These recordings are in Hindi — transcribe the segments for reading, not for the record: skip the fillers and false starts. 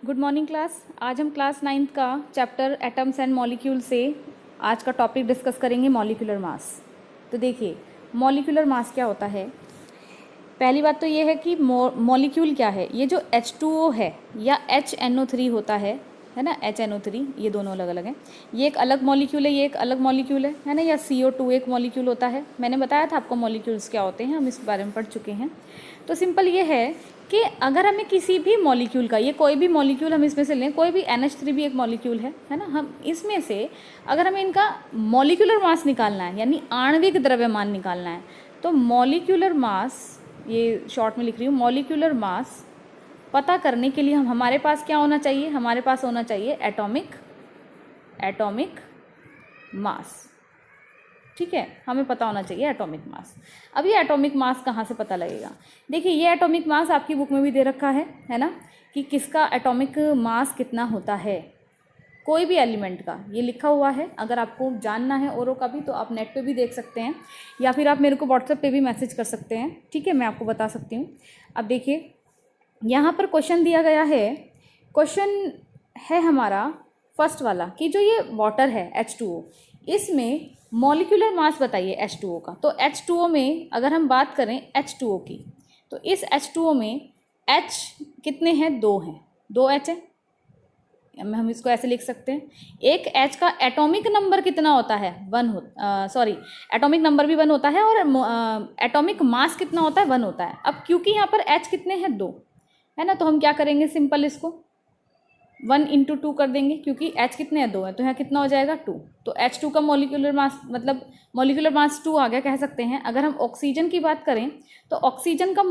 Good morning class. आज हम क्लास 9th का चैप्टर एटम्स एंड मॉलिक्यूल से आज का टॉपिक डिस्कस करेंगे मॉलिक्यूलर मास। तो देखिए मॉलिक्यूलर मास क्या होता है। पहली बात तो ये है कि मॉलिक्यूल क्या है। ये जो H2O है या HNO3 होता है ना, HNO3, ये दोनों अलग अलग हैं। ये एक अलग मॉलिक्यूल है, ये एक अलग मॉलिक्यूल है ना। या CO2 एक मॉलिक्यूल होता है। मैंने बताया था आपको मॉलिक्यूल्स क्या होते हैं, हम इस बारे में पढ़ चुके हैं। तो सिंपल ये है कि अगर हमें किसी भी मॉलिक्यूल का, ये कोई भी मॉलिक्यूल हम इसमें से लें, कोई भी NH3 भी एक मॉलिक्यूल है ना, हम इसमें से अगर हमें इनका मॉलिक्यूलर मास निकालना है यानी आणविक द्रव्यमान निकालना है, तो मॉलिक्यूलर मास, ये शॉर्ट में लिख रही हूँ, मॉलिक्यूलर मास पता करने के लिए हमारे पास क्या होना चाहिए, हमारे पास होना चाहिए एटॉमिक मास। ठीक है, हमें पता होना चाहिए एटॉमिक मास। अब ये एटॉमिक मास कहाँ से पता लगेगा। देखिए ये एटॉमिक मास आपकी बुक में भी दे रखा है ना, कि किसका एटॉमिक मास कितना होता है, कोई भी एलिमेंट का ये लिखा हुआ है। अगर आपको जानना है औरों का भी तो आप नेट पे भी देख सकते हैं, या फिर आप मेरे को व्हाट्सएप पे भी मैसेज कर सकते हैं। ठीक है, मैं आपको बता सकती हूँ। अब देखिए यहाँ पर क्वेश्चन दिया गया है, क्वेश्चन है हमारा फर्स्ट वाला कि जो ये वाटर है H2O, इसमें मॉलिक्यूलर मास बताइए H2O का। तो H2O में अगर हम बात करें H2O की, तो इस H2O में H कितने हैं, दो हैं, दो H हैं। हम इसको ऐसे लिख सकते हैं, एक H का एटॉमिक नंबर कितना होता है, एटॉमिक नंबर भी 1 होता है और एटॉमिक मास कितना होता है, 1 होता है। अब क्योंकि यहाँ पर H कितने हैं, 2 है ना, तो हम क्या करेंगे, सिंपल इसको 1 × 2 कर देंगे, क्योंकि H कितने हैं, 2 है, तो यहाँ कितना हो जाएगा 2। तो H2 का मॉलिक्यूलर मास, मतलब मॉलिक्यूलर मास 2 आ गया कह सकते हैं। अगर हम ऑक्सीजन की बात करें तो ऑक्सीजन का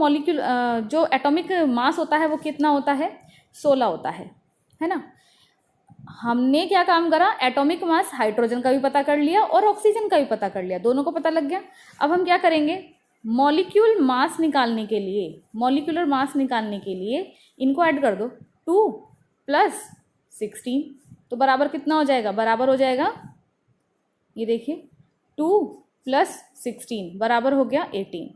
जो एटॉमिक मास होता है वो कितना होता है, 16 होता है ना। हमने क्या काम करा, एटॉमिक मास हाइड्रोजन का भी पता कर लिया और ऑक्सीजन का भी पता कर लिया, दोनों को पता लग गया। अब हम क्या करेंगे, मॉलिक्यूलर मास निकालने के लिए इनको ऐड कर दो, 2 + 16, तो बराबर कितना हो जाएगा, बराबर हो जाएगा, ये देखिए 2 + 16 बराबर हो गया 18,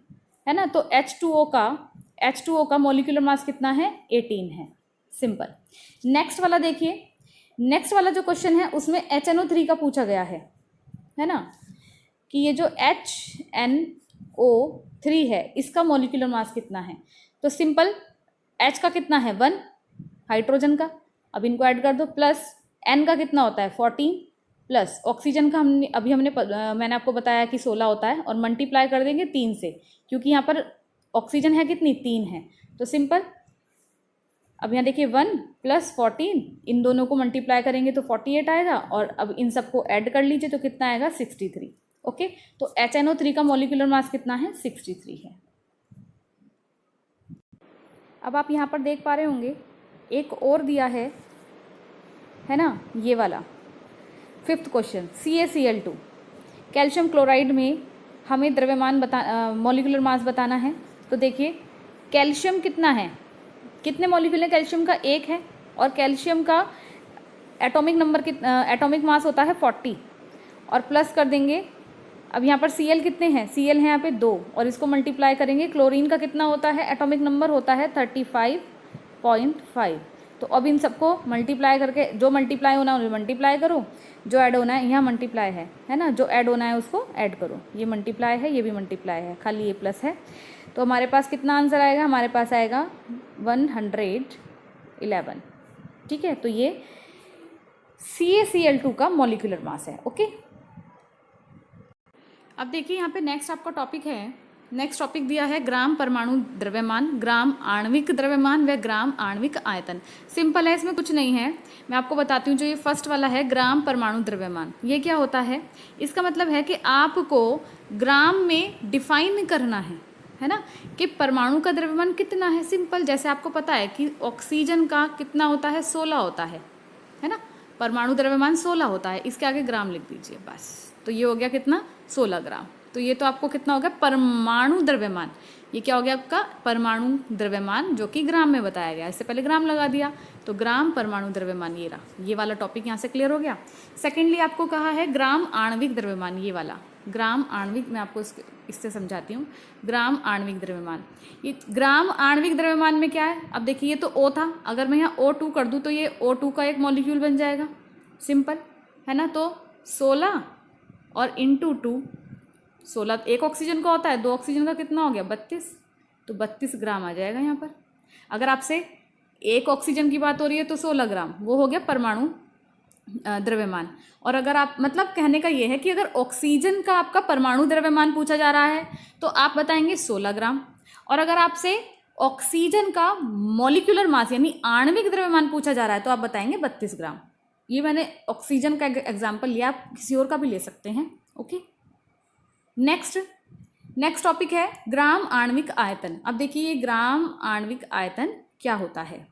है ना। तो H2O का मॉलिक्यूलर मास कितना है, 18 है। सिंपल। नेक्स्ट वाला देखिए, नेक्स्ट वाला जो क्वेश्चन है उसमें HNO3 का पूछा गया है ना, कि ये जो HNO3 है इसका मॉलिक्यूलर मास कितना है। तो सिंपल, H का कितना है, 1 हाइड्रोजन का, अब इनको ऐड कर दो, प्लस N का कितना होता है 14, प्लस ऑक्सीजन का मैंने आपको बताया कि 16 होता है, और मल्टीप्लाई कर देंगे 3 से, क्योंकि यहाँ पर ऑक्सीजन है कितनी, 3 है। तो सिंपल, अब यहाँ देखिए 1 + 14, इन दोनों को मल्टीप्लाई करेंगे तो 48 आएगा, और अब इन सबको ऐड कर लीजिए तो कितना आएगा, 63। ओके, तो HNO3 का मॉलिक्यूलर मास कितना है, 63 है। अब आप यहाँ पर देख पा रहे होंगे एक और दिया है ना, ये वाला 5th question, CaCl2, calcium chloride में हमें द्रव्यमान मॉलिक्यूलर मास बताना है। तो देखिए कैल्शियम कितना है, कितने मॉलिक्यूल है कैल्शियम का, 1 है, और कैल्शियम का एटॉमिक मास होता है 40, और प्लस कर देंगे। अब यहाँ पर Cl कितने हैं, Cl है यहाँ पे 2, और इसको मल्टीप्लाई करेंगे। क्लोरीन का कितना होता है, एटॉमिक नंबर होता है 35.5। तो अब इन सबको मल्टीप्लाई करके, जो मल्टीप्लाई होना है उन्हें मल्टीप्लाई करो, जो ऐड होना है, यहाँ मल्टीप्लाई है ना, जो ऐड होना है उसको ऐड करो। ये मल्टीप्लाई है, ये भी मल्टीप्लाई है, खाली ये प्लस है। तो हमारे पास कितना आंसर आएगा, हमारे पास आएगा 111। ठीक है, तो ये CaCl2 का मॉलिक्यूलर मास है। ओके, अब देखिए यहाँ पे नेक्स्ट आपका टॉपिक है, नेक्स्ट टॉपिक दिया है ग्राम परमाणु द्रव्यमान, ग्राम आणविक द्रव्यमान व ग्राम आणविक आयतन। सिंपल है, इसमें कुछ नहीं है, मैं आपको बताती हूँ। जो ये फर्स्ट वाला है ग्राम परमाणु द्रव्यमान, ये क्या होता है, इसका मतलब है कि आपको ग्राम में डिफाइन करना है ना, कि परमाणु का द्रव्यमान कितना है। सिंपल, जैसे आपको पता है कि ऑक्सीजन का कितना होता है, 16 होता है ना, परमाणु द्रव्यमान 16 होता है, इसके आगे ग्राम लिख दीजिए बस। तो ये हो गया कितना, 16 ग्राम। तो ये तो आपको कितना हो गया परमाणु द्रव्यमान। ये क्या हो गया आपका परमाणु द्रव्यमान, जो कि ग्राम में बताया गया। इससे पहले ग्राम लगा दिया तो ग्राम परमाणु द्रव्यमान ये रहा। ये वाला टॉपिक यहाँ से क्लियर हो गया। सेकेंडली आपको कहा है ग्राम आणविक द्रव्यमान, ये वाला ग्राम आणविक, मैं आपको इससे समझाती हूँ। ग्राम आणविक द्रव्यमान, ये ग्राम आणविक द्रव्यमान में क्या है, अब देखिए ये तो O था, अगर मैं यहाँ O2 कर दूँ तो ये O2 का एक मॉलिक्यूल बन जाएगा, सिंपल है ना। तो 16 और इंटू 2, 16 एक ऑक्सीजन का होता है, 2 ऑक्सीजन का कितना हो गया 32, तो 32 ग्राम आ जाएगा यहाँ पर। अगर आपसे एक ऑक्सीजन की बात हो रही है तो 16 ग्राम, वो हो गया परमाणु द्रव्यमान। और अगर आप मतलब कहने का ये है कि अगर ऑक्सीजन का आपका परमाणु द्रव्यमान पूछा जा रहा है तो आप बताएंगे 16 ग्राम, और अगर आपसे ऑक्सीजन का मॉलिक्यूलर मास यानी आणविक द्रव्यमान पूछा जा रहा है तो आप बताएंगे 32 ग्राम। ये मैंने ऑक्सीजन का एग्जाम्पल लिया, आप किसी और का भी ले सकते हैं। ओके, नेक्स्ट टॉपिक है ग्राम आणविक आयतन। अब देखिए ये ग्राम आणविक आयतन क्या होता है,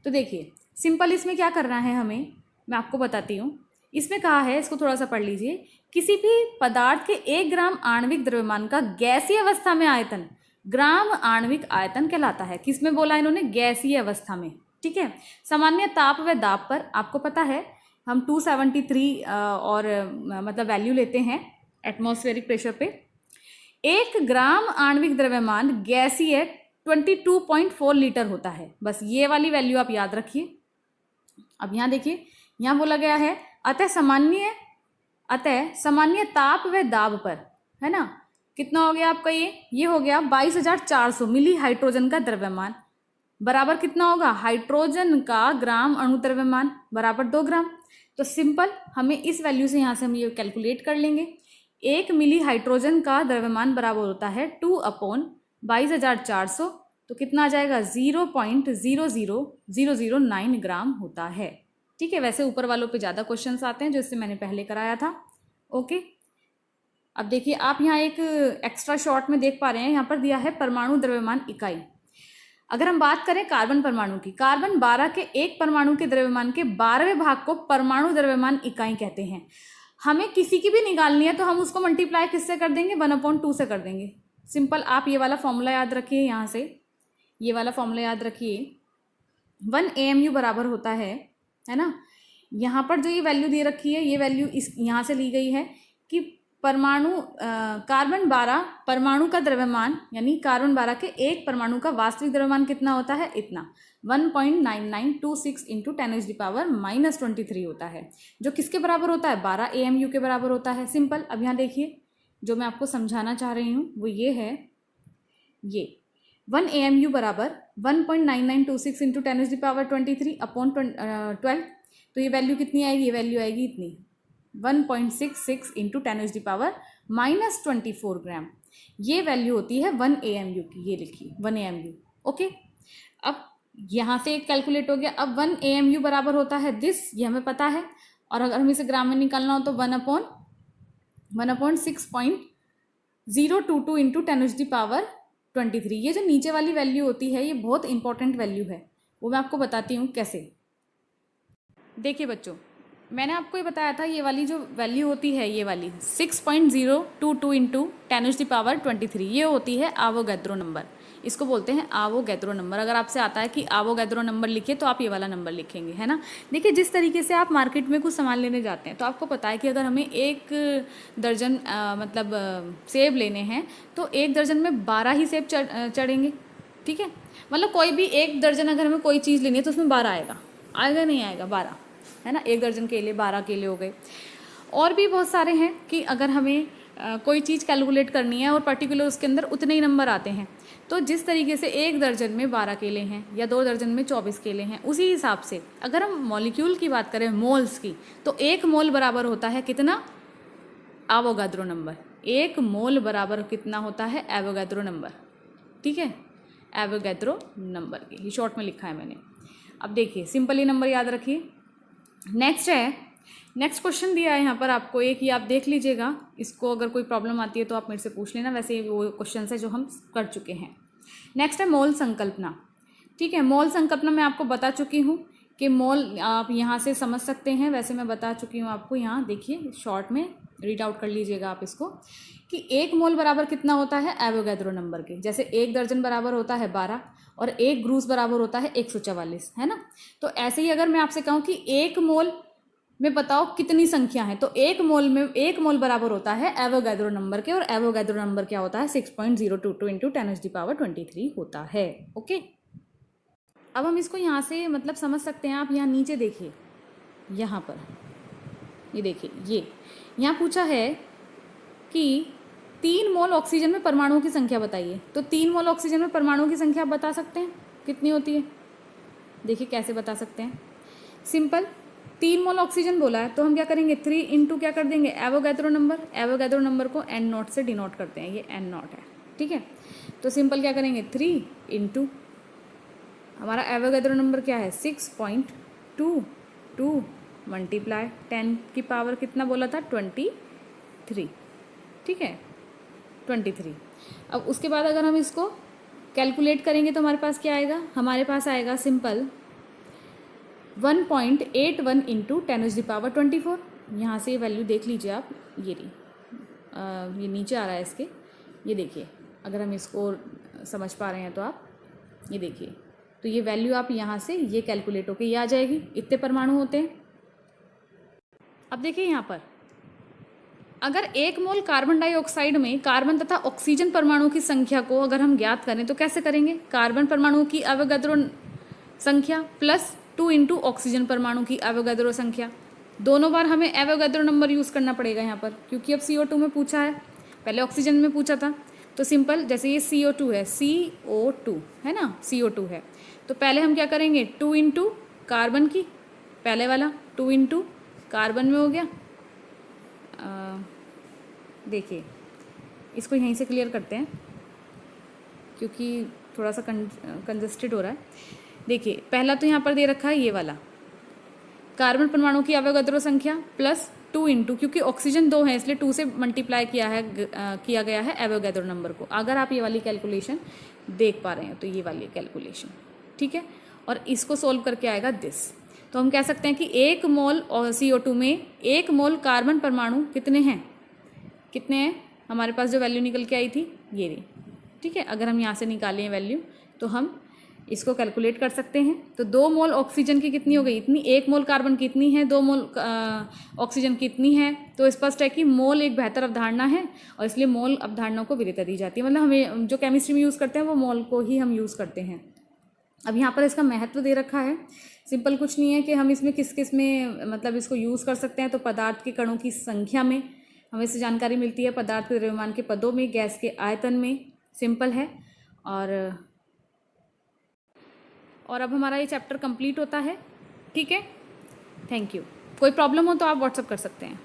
तो देखिए सिंपल इसमें क्या करना है हमें, मैं आपको बताती हूँ। इसमें कहा है, इसको थोड़ा सा पढ़ लीजिए, किसी भी पदार्थ के 1 ग्राम आणविक द्रव्यमान का गैसीय अवस्था में आयतन ग्राम आणविक आयतन कहलाता है। किसमें बोला इन्होंने, गैसीय अवस्था में, ठीक है। सामान्य ताप व दाब पर आपको पता है हम 273 और मतलब वैल्यू लेते हैं एटमॉस्फेरिक प्रेशर पे। 1 ग्राम आणविक द्रव्यमान गैसीय 22.4 लीटर होता है। बस ये वाली वैल्यू आप याद रखिए। अब यहाँ देखिए, यहाँ बोला गया है अतः सामान्य ताप व दाब पर, है ना, कितना हो गया आपका, ये हो गया 22,400 मिली हाइड्रोजन का द्रव्यमान बराबर कितना होगा, हाइड्रोजन का ग्राम अणु द्रव्यमान बराबर 2 ग्राम। तो सिंपल हमें इस वैल्यू से यहाँ से हम ये कैलकुलेट कर लेंगे। 1 मिली हाइड्रोजन का द्रव्यमान बराबर होता है 2/22,400, तो कितना आ जाएगा 0.00009 ग्राम होता है, ठीक है। वैसे ऊपर वालों पे ज़्यादा क्वेश्चंस आते हैं जो इससे मैंने पहले कराया था। ओके, अब देखिए आप यहाँ एक एक्स्ट्रा शॉर्ट में देख पा रहे हैं, यहाँ पर दिया है परमाणु द्रव्यमान इकाई। अगर हम बात करें कार्बन परमाणु की, कार्बन 12 के एक परमाणु के द्रव्यमान के 12वें भाग को परमाणु द्रव्यमान इकाई कहते हैं। हमें किसी की भी निकालनी है तो हम उसको मल्टीप्लाई किससे कर देंगे, 1/2 से कर देंगे। सिंपल आप ये वाला फॉर्मूला याद रखिए, यहाँ से ये वाला फॉर्मूला याद रखिए। 1 AMU बराबर होता है ना। यहाँ पर जो ये वैल्यू दे रखी है, ये वैल्यू इस यहाँ से ली गई है कि परमाणु कार्बन 12 परमाणु का द्रव्यमान यानी कार्बन 12 के एक परमाणु का वास्तविक द्रव्यमान कितना होता है, इतना 1.9926 इंटू 10⁻⁻23 होता है, जो किसके बराबर होता है, 12 AMU के बराबर होता है। सिंपल अब यहाँ देखिए जो मैं आपको समझाना चाह रही हूँ वो ये है, ये 1 AMU बराबर 1.9926 इंटू 10⁻23/12, तो ये वैल्यू कितनी आएगी, ये वैल्यू आएगी इतनी 1.66 इंटू 10⁻⁻24 ग्राम। ये वैल्यू होती है 1 AMU की, ये लिखिए 1 AMU। ओके, अब यहाँ से एक कैलकुलेट हो गया। अब 1 AMU बराबर होता है दिस, ये हमें पता है, और अगर हमें इसे ग्राम में निकालना हो तो 1/6.022 इंटू 10⁻23। ये जो नीचे वाली वैल्यू होती है ये बहुत इंपॉर्टेंट वैल्यू है, वो मैं आपको बताती हूँ कैसे। देखिए बच्चों, मैंने आपको ये बताया था ये वाली जो वैल्यू होती है, ये वाली 6.022 इंटू 10⁻23, ये होती है आवोगैद्रो नंबर। इसको बोलते हैं आवोगैद्रो नंबर। अगर आपसे आता है कि आवोगैद्रो नंबर लिखिए तो आप ये वाला नंबर लिखेंगे, है ना। देखिए जिस तरीके से आप मार्केट में कुछ सामान लेने जाते हैं तो आपको पता है कि अगर हमें 1 दर्जन मतलब सेब लेने हैं तो 1 दर्जन में 12 ही सेब चढ़ेंगे, ठीक है। मतलब कोई भी 1 दर्जन अगर हमें कोई चीज़ लेनी है तो उसमें 12 आएगा नहीं आएगा, 12, है ना। 1 दर्जन केले 12 केले हो गए। और भी बहुत सारे हैं कि अगर हमें कोई चीज़ कैलकुलेट करनी है और पर्टिकुलर उसके अंदर उतने ही नंबर आते हैं, तो जिस तरीके से 1 दर्जन में 12 केले हैं या 2 दर्जन में 24 केले हैं, उसी हिसाब से अगर हम मॉलिक्यूल की बात करें, मोल्स की, तो 1 मोल बराबर होता है कितना, आवोगैद्रो नंबर। 1 मोल बराबर कितना होता है, एवोगैद्रो नंबर, ठीक है, एवोगैद्रो नंबर के ये शॉर्ट में लिखा है मैंने। अब देखिए सिंपल ये नंबर याद रखिए। नेक्स्ट क्वेश्चन दिया है यहाँ पर आपको एक, ही आप देख लीजिएगा, इसको अगर कोई प्रॉब्लम आती है तो आप मेरे से पूछ लेना, वैसे वो क्वेश्चन है जो हम कर चुके हैं। नेक्स्ट है मोल संकल्पना, ठीक है। मोल संकल्पना मैं आपको बता चुकी हूँ कि मोल आप यहाँ से समझ सकते हैं, वैसे मैं बता चुकी हूँ आपको। यहाँ देखिए शॉर्ट में रीड आउट कर लीजिएगा आप इसको, कि 1 मोल बराबर कितना होता है एवोगैड्रो नंबर के। जैसे 1 दर्जन बराबर होता है 12 और 1 ग्रूस बराबर होता है 144, है ना। तो ऐसे ही अगर मैं आपसे कहूँ कि 1 मोल में बताओ कितनी संख्या है, तो 1 मोल में 1 मोल बराबर होता है एवोगैड्रो नंबर के, और एवोगैड्रो नंबर क्या होता है 6.022 इंटू 10⁻23 होता है। ओके, अब हम इसको यहाँ से मतलब समझ सकते हैं। आप यहाँ नीचे देखिए, यहाँ पर ये देखिए, ये यहाँ पूछा है कि 3 मोल ऑक्सीजन में परमाणुओं की संख्या बताइए। तो 3 मोल ऑक्सीजन में परमाणुओं की संख्या आप बता सकते हैं कितनी होती है। देखिए कैसे बता सकते हैं, सिंपल। 3 मोल ऑक्सीजन बोला है तो हम क्या करेंगे, 3 इंटू क्या कर देंगे एवोगैड्रो नंबर। एवोगैड्रो नंबर को N0 से डिनोट करते हैं, ये N0 है, ठीक है। तो सिंपल क्या करेंगे, 3 इंटू हमारा एवोगैड्रो नंबर क्या है 6.22 मल्टीप्लाई 10 की पावर कितना बोला था 23, ठीक है 23। अब उसके बाद अगर हम इसको कैलकुलेट करेंगे तो हमारे पास क्या आएगा, हमारे पास आएगा सिंपल 1.81 इंटू 10⁻24। यहाँ से ये वैल्यू देख लीजिए आप, ये रही, ये नीचे आ रहा है इसके, ये देखिए। अगर हम इसको समझ पा रहे हैं तो आप ये देखिए, तो ये वैल्यू आप यहाँ से ये कैलकुलेट होके ये आ जाएगी, इतने परमाणु होते हैं। अब देखिए यहाँ पर अगर 1 मोल कार्बन डाइऑक्साइड में कार्बन तथा ऑक्सीजन परमाणु की संख्या को अगर हम ज्ञात करें तो कैसे करेंगे, कार्बन परमाणु की एवोगैड्रो संख्या प्लस 2 इंटू ऑक्सीजन परमाणु की एवोगैड्रो संख्या। दोनों बार हमें एवोगैड्रो नंबर यूज़ करना पड़ेगा यहाँ पर, क्योंकि अब CO2 में पूछा है, पहले ऑक्सीजन में पूछा था। तो सिंपल जैसे ये CO2 है, CO2 है ना, CO2 है, तो पहले हम क्या करेंगे 2 इंटू कार्बन की, पहले वाला 2 इंटू कार्बन में हो गया। देखिए इसको यहीं से क्लियर करते हैं क्योंकि थोड़ा सा कंजस्टेड हो रहा है। देखिए पहला तो यहाँ पर दे रखा है ये वाला कार्बन परमाणु की एवोगैड्रो संख्या प्लस 2 इंटू, क्योंकि ऑक्सीजन 2 है इसलिए 2 से मल्टीप्लाई किया गया है एवोगैड्रो नंबर को। अगर आप ये वाली कैलकुलेशन देख पा रहे हैं तो ये वाली कैलकुलेशन, ठीक है। और इसको सोल्व करके आएगा दिस। तो हम कह सकते हैं कि 1 मोल और CO2 में 1 मोल कार्बन परमाणु कितने हैं, कितने हैं हमारे पास जो वैल्यू निकल के आई थी ये रही, ठीक है। अगर हम यहाँ से निकालें वैल्यू तो हम इसको कैलकुलेट कर सकते हैं। तो 2 मोल ऑक्सीजन की कितनी हो गई, इतनी, 1 मोल कार्बन की इतनी है, 2 मोल ऑक्सीजन की इतनी है। तो स्पष्ट है कि मोल एक बेहतर अवधारणा है और इसलिए मोल अवधारणा को वरीयता दी जाती है। मतलब हमें जो केमिस्ट्री में यूज़ करते हैं वो मोल को ही हम यूज़ करते हैं। अब यहाँ पर इसका महत्व दे रखा है, सिंपल कुछ नहीं है कि हम इसमें किस किस में मतलब इसको यूज़ कर सकते हैं। तो पदार्थ के कणों की संख्या में हमें इससे जानकारी मिलती है, पदार्थ के द्रव्यमान के पदों में, गैस के आयतन में, सिंपल है। और अब हमारा ये चैप्टर कंप्लीट होता है, ठीक है। Thank you. कोई प्रॉब्लम हो तो आप व्हाट्सअप कर सकते हैं।